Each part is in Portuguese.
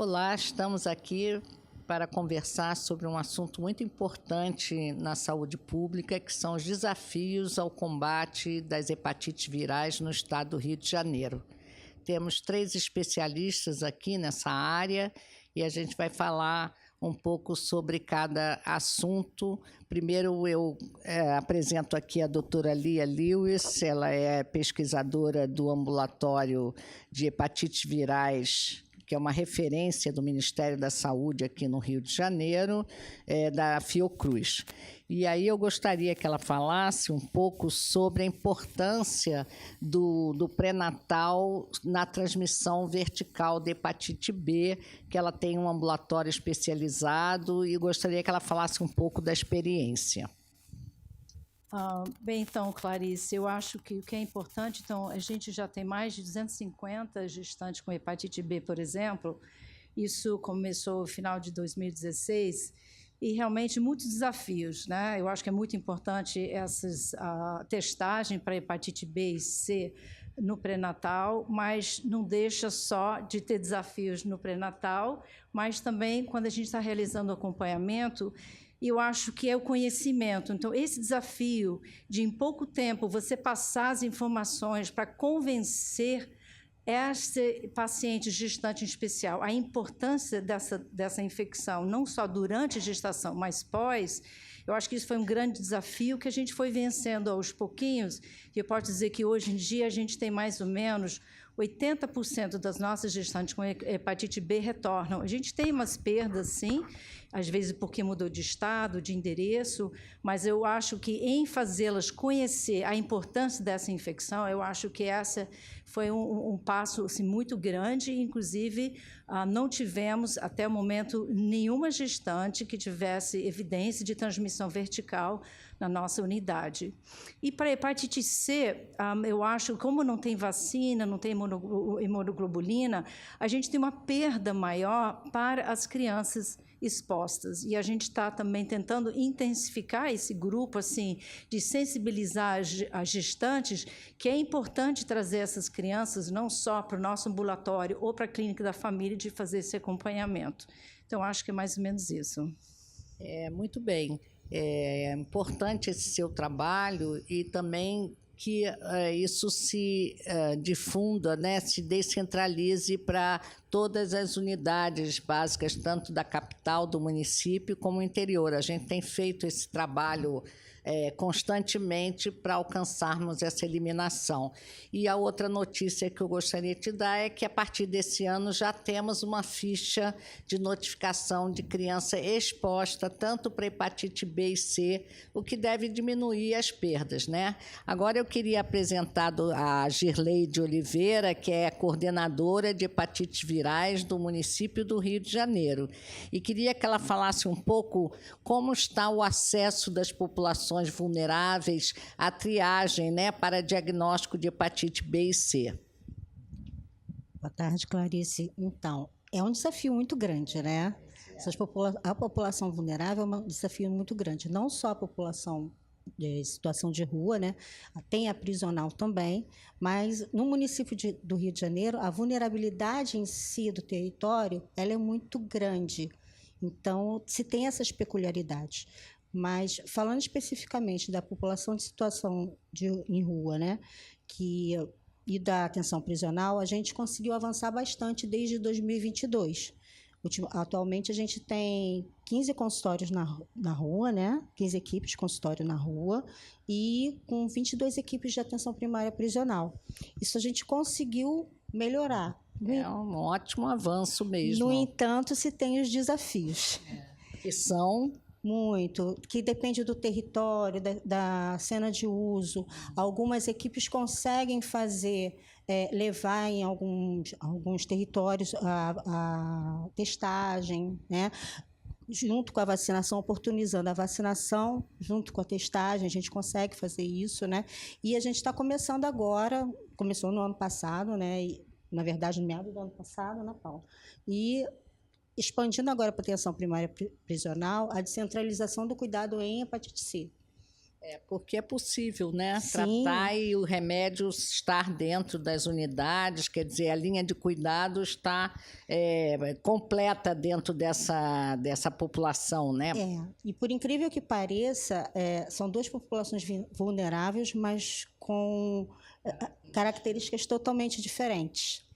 Olá, estamos aqui para conversar sobre um assunto muito importante na saúde pública, que são os desafios ao combate das hepatites virais no estado do Rio de Janeiro. Temos 3 especialistas aqui nessa área e a gente vai falar um pouco sobre cada assunto. Primeiro eu apresento aqui a doutora Lia Lewis, ela é pesquisadora do Ambulatório de Hepatites Virais, que é uma referência do Ministério da Saúde aqui no Rio de Janeiro, da Fiocruz. E aí eu gostaria que ela falasse um pouco sobre a importância do pré-natal na transmissão vertical de hepatite B, que ela tem um ambulatório especializado, e gostaria que ela falasse um pouco da experiência. Bem, então, Clarice, eu acho que o que é importante, então, a gente já tem mais de 250 gestantes com hepatite B, por exemplo. Isso começou no final de 2016 e realmente muitos desafios, né? Eu acho que é muito importante essas testagem para hepatite B e C no pré-natal, mas não deixa só de ter desafios no pré-natal, mas também quando a gente está realizando acompanhamento. E eu acho que é o conhecimento. Então, esse desafio de, em pouco tempo, você passar as informações para convencer esse paciente gestante em especial a importância dessa infecção, não só durante a gestação, mas pós, eu acho que isso foi um grande desafio que a gente foi vencendo aos pouquinhos. E eu posso dizer que, hoje em dia, a gente tem mais ou menos 80% das nossas gestantes com hepatite B retornam. A gente tem umas perdas, sim, às vezes porque mudou de estado, de endereço, mas eu acho que em fazê-las conhecer a importância dessa infecção, eu acho que essa foi um passo assim, muito grande. Inclusive, não tivemos, até o momento, nenhuma gestante que tivesse evidência de transmissão vertical na nossa unidade. E para a hepatite C, eu acho, como não tem vacina, não tem imunoglobulina, a gente tem uma perda maior para as crianças expostas. E a gente está também tentando intensificar esse grupo, assim, de sensibilizar as gestantes, que é importante trazer essas crianças não só para o nosso ambulatório ou para a clínica da família, de fazer esse acompanhamento. Então, acho que é mais ou menos isso. Muito bem. É importante esse seu trabalho e também que isso se difunda, né, se descentralize para todas as unidades básicas, tanto da capital, do município, como o interior. A gente tem feito esse trabalho constantemente para alcançarmos essa eliminação. E a outra notícia que eu gostaria de te dar é que, a partir desse ano, já temos uma ficha de notificação de criança exposta tanto para hepatite B e C, o que deve diminuir as perdas, né? Agora eu queria apresentar a Girleide Oliveira, que é coordenadora de hepatites virais do município do Rio de Janeiro, e queria que ela falasse um pouco como está o acesso das populações vulneráveis à triagem, né, para diagnóstico de hepatite B e C. Boa tarde, Clarice. Então, é um desafio muito grande, né? A população vulnerável é um desafio muito grande, não só a população de situação de rua, né? Tem a prisional também, mas no município do Rio de Janeiro, a vulnerabilidade em si do território, ela é muito grande. Então, se tem essas peculiaridades. Mas, falando especificamente da população de situação em rua, né, e da atenção prisional, a gente conseguiu avançar bastante desde 2022. Atualmente, a gente tem 15 consultórios na rua, né, 15 equipes de consultório na rua, e com 22 equipes de atenção primária prisional. Isso a gente conseguiu melhorar. É um ótimo avanço mesmo. No entanto, se tem os desafios. Que são... Muito, que depende do território, da cena de uso. Algumas equipes conseguem levar em alguns territórios a testagem, né? Junto com a vacinação, oportunizando a vacinação, junto com a testagem, a gente consegue fazer isso, né? E a gente está começando agora, começou no ano passado, né? E, na verdade, no meado do ano passado, né, Paulo? E expandindo agora para a atenção primária prisional, a descentralização do cuidado em hepatite C. Porque é possível, né? Sim. Tratar e o remédio estar dentro das unidades, quer dizer, a linha de cuidado está completa dentro dessa população, né? E por incrível que pareça, são duas populações vulneráveis, mas com características totalmente diferentes.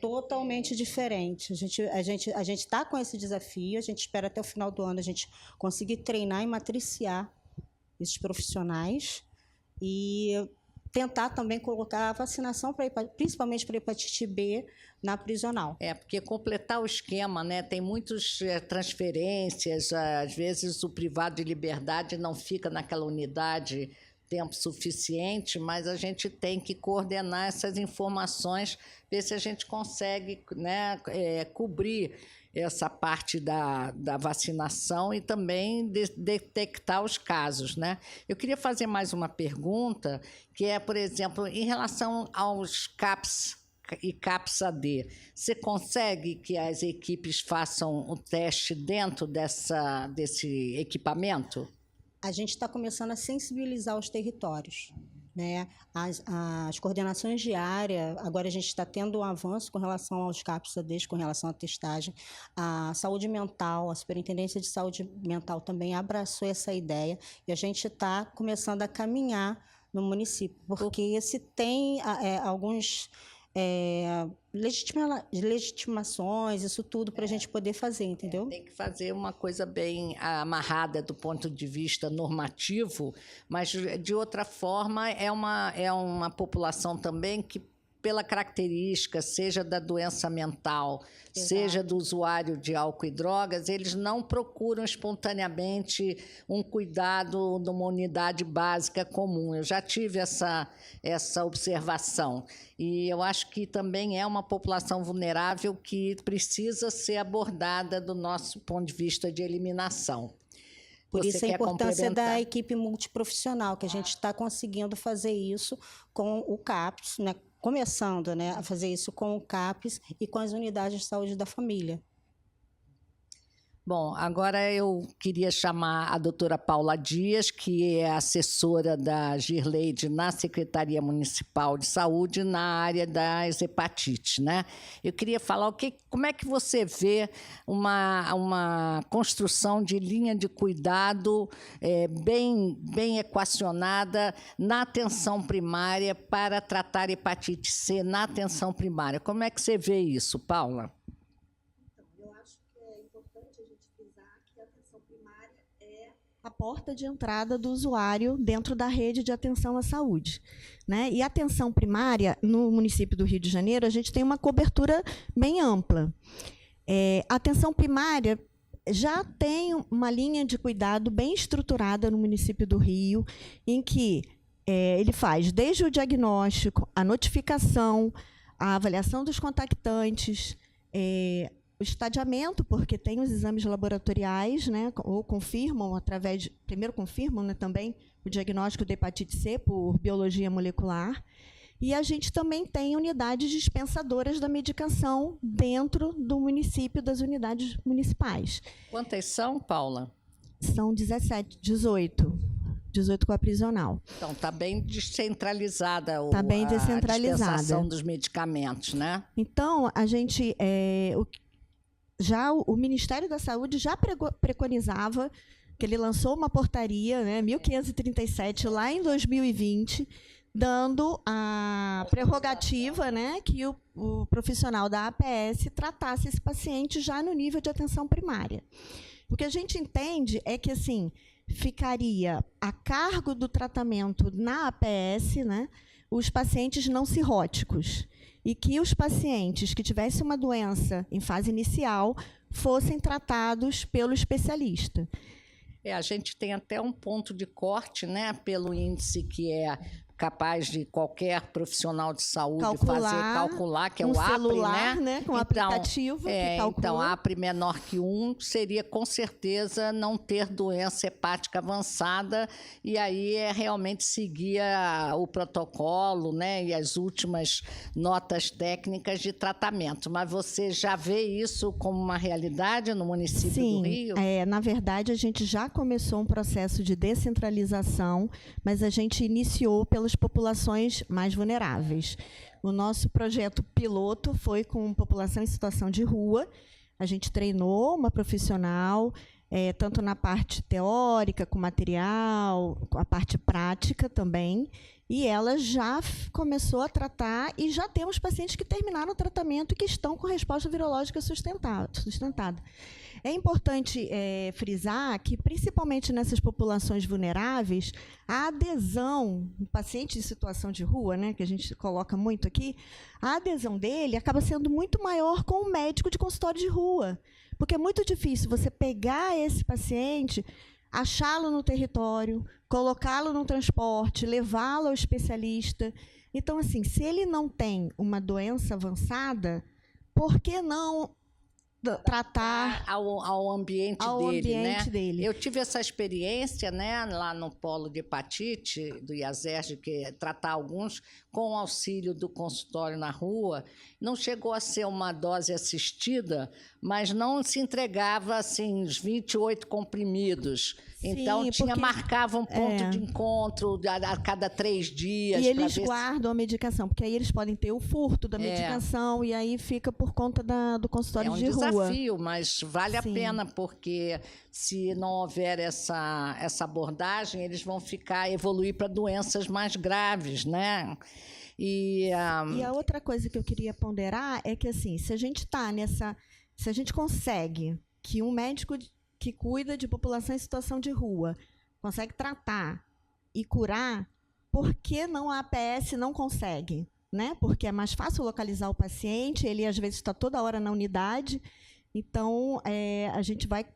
Totalmente diferente. A gente está com esse desafio, a gente espera até o final do ano a gente conseguir treinar e matriciar esses profissionais e tentar também colocar a vacinação, principalmente para hepatite B, na prisional. Porque completar o esquema, né? Tem muitas transferências, às vezes o privado de liberdade não fica naquela unidade tempo suficiente, mas a gente tem que coordenar essas informações, ver se a gente consegue, né, cobrir essa parte da vacinação e também detectar os casos, né? Eu queria fazer mais uma pergunta, que é, por exemplo, em relação aos CAPS e CAPS-AD, você consegue que as equipes façam o teste dentro desse equipamento? A gente está começando a sensibilizar os territórios, né? As coordenações de área, agora a gente está tendo um avanço com relação aos CAPS-ADs, com relação à testagem. A saúde mental, a Superintendência de Saúde Mental também abraçou essa ideia e a gente está começando a caminhar no município, porque se tem alguns legitimações, isso tudo para a gente poder fazer, entendeu? Tem que fazer uma coisa bem amarrada do ponto de vista normativo, mas, de outra forma, é uma população também que, pela característica, seja da doença mental, Exato. Seja do usuário de álcool e drogas, eles não procuram espontaneamente um cuidado numa unidade básica comum. Eu já tive essa observação. E eu acho que também é uma população vulnerável que precisa ser abordada do nosso ponto de vista de eliminação. Por isso a importância da equipe multiprofissional, que a gente está conseguindo fazer isso com o CAPS, né? Começando, né, a fazer isso com o CAPS e com as unidades de saúde da família. Bom, agora eu queria chamar a doutora Paula Dias, que é assessora da Girleide na Secretaria Municipal de Saúde na área das hepatites, né? Eu queria falar como é que você vê uma construção de linha de cuidado bem equacionada na atenção primária para tratar hepatite C na atenção primária. Como é que você vê isso, Paula? A porta de entrada do usuário dentro da rede de atenção à saúde, né? E a atenção primária, no município do Rio de Janeiro, a gente tem uma cobertura bem ampla. A atenção primária já tem uma linha de cuidado bem estruturada no município do Rio, em que ele faz desde o diagnóstico, a notificação, a avaliação dos contactantes, o estadiamento, porque tem os exames laboratoriais, né, ou confirmam, primeiro confirmam, né, também o diagnóstico de hepatite C por biologia molecular. E a gente também tem unidades dispensadoras da medicação dentro do município, das unidades municipais. Quantas são, Paula? São 18 com a prisional. Então, está bem descentralizada Tá bem descentralizada. A dispensação dos medicamentos, né? Então, a gente... o Ministério da Saúde já preconizava, que ele lançou uma portaria, né, 1537, lá em 2020, dando a prerrogativa, né, que o profissional da APS tratasse esse paciente já no nível de atenção primária. O que a gente entende é que, assim, ficaria a cargo do tratamento na APS, né, os pacientes não cirróticos, e que os pacientes que tivessem uma doença em fase inicial fossem tratados pelo especialista. A gente tem até um ponto de corte, né, pelo índice que é capaz de qualquer profissional de saúde calcular, que é um o APRE, celular, né? Com aplicativo que calcula. Então, APRE menor que 1 seria, com certeza, não ter doença hepática avançada, e aí é realmente seguir o protocolo, né? E as últimas notas técnicas de tratamento. Mas você já vê isso como uma realidade no município do Rio? Sim, na verdade, a gente já começou um processo de descentralização, mas a gente iniciou pelas populações mais vulneráveis. O nosso projeto piloto foi com população em situação de rua. A gente treinou uma profissional, tanto na parte teórica, com material, com a parte prática também, e ela já começou a tratar, e já temos pacientes que terminaram o tratamento e que estão com resposta virológica sustentada. É importante frisar que, principalmente nessas populações vulneráveis, a adesão do paciente em situação de rua, né, que a gente coloca muito aqui, a adesão dele acaba sendo muito maior com o médico de consultório de rua, porque é muito difícil você pegar esse paciente, achá-lo no território, colocá-lo no transporte, levá-lo ao especialista. Então, assim, se ele não tem uma doença avançada, por que não tratar ao ambiente dele. dele. Eu tive essa experiência, né, lá no polo de hepatite do IASERJ, que é tratar alguns com o auxílio do consultório na rua. Não chegou a ser uma dose assistida, mas não se entregava assim os 28 comprimidos. Sim, então marcava um ponto de encontro a cada 3 dias. E eles guardam a medicação, porque aí eles podem ter o furto da medicação, e aí fica por conta do consultório de rua. É um desafio, mas vale a pena, porque se não houver essa abordagem, eles vão evoluir para doenças mais graves, né? E a outra coisa que eu queria ponderar é que, assim, se a gente consegue que um médico que cuida de população em situação de rua consegue tratar e curar, por que não a APS não consegue? Né? Porque é mais fácil localizar o paciente, ele às vezes está toda hora na unidade, então a gente vai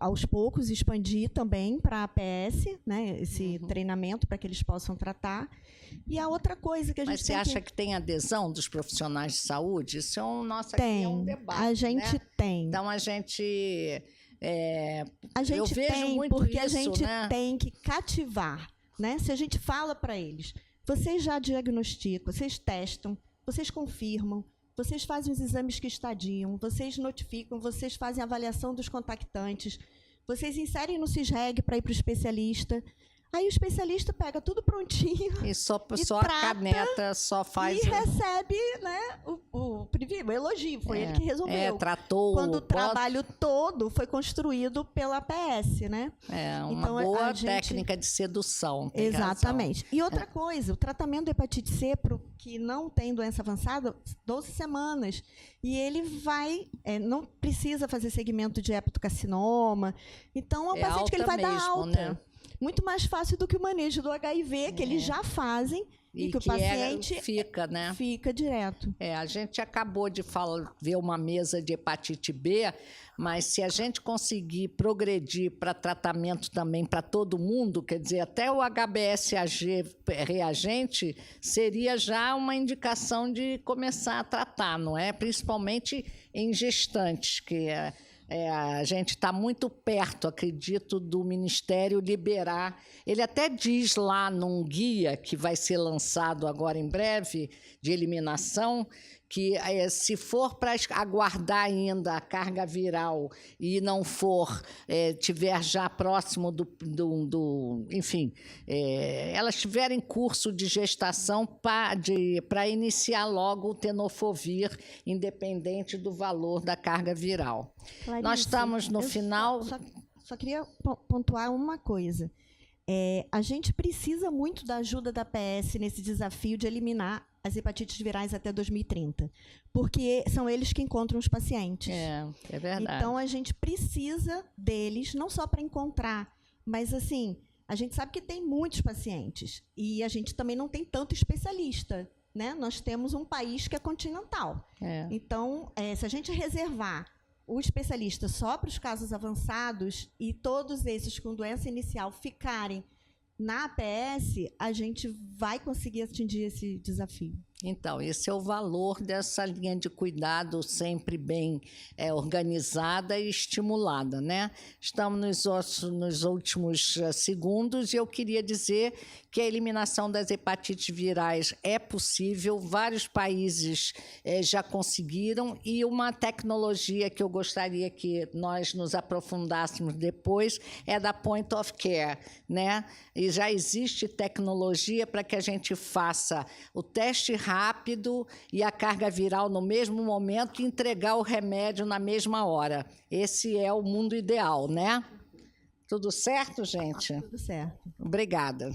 aos poucos expandir também para a APS, né, esse treinamento para que eles possam tratar. E a outra coisa que a gente Mas você acha que tem adesão dos profissionais de saúde? Isso é aqui é um debate. A gente tem. Então a gente eu vejo tem, muito porque isso, a gente né? tem que cativar, né? Se a gente fala para eles, vocês já diagnosticam, vocês testam, vocês confirmam, vocês fazem os exames que estadiam, vocês notificam, vocês fazem a avaliação dos contactantes, vocês inserem no CISREG para ir para o especialista. Aí o especialista pega tudo prontinho e só trata, a caneta só faz e recebe, né, o elogio. Foi ele que resolveu. Tratou quando o trabalho todo foi construído pela APS, né? É uma então, boa técnica de sedução. Exatamente. E outra coisa, o tratamento da hepatite C para o que não tem doença avançada, 12 semanas. E ele não precisa fazer segmento de hepatocarcinoma. Então, é um paciente que ele vai dar alta. Né? Muito mais fácil do que o manejo do HIV, que eles já fazem, e que o paciente fica, né? Fica direto. A gente acabou de ver uma mesa de hepatite B, mas se a gente conseguir progredir para tratamento também para todo mundo, quer dizer, até o HBsAg reagente, seria já uma indicação de começar a tratar, não é? Principalmente em gestantes, que a gente está muito perto, acredito, do Ministério liberar. Ele até diz lá num guia que vai ser lançado agora em breve, de eliminação, que se for para aguardar ainda a carga viral e não for, tiver já próximo enfim, elas tiverem curso de gestação para iniciar logo o tenofovir, independente do valor da carga viral. Clarice, nós estamos no final. Só queria pontuar uma coisa. A gente precisa muito da ajuda da APS nesse desafio de eliminar as hepatites virais até 2030, porque são eles que encontram os pacientes. É verdade. Então, a gente precisa deles, não só para encontrar, mas, assim, a gente sabe que tem muitos pacientes e a gente também não tem tanto especialista, né? Nós temos um país que é continental. Então, se a gente reservar o especialista só para os casos avançados e todos esses com doença inicial ficarem na APS, a gente vai conseguir atingir esse desafio. Então, esse é o valor dessa linha de cuidado sempre bem organizada e estimulada, né? Estamos nos últimos segundos e eu queria dizer que a eliminação das hepatites virais é possível, vários países já conseguiram, e uma tecnologia que eu gostaria que nós nos aprofundássemos depois é da Point of Care, né? E já existe tecnologia para que a gente faça o teste rápido e a carga viral no mesmo momento e entregar o remédio na mesma hora. Esse é o mundo ideal, né? Tudo certo, gente? Tudo certo. Obrigada.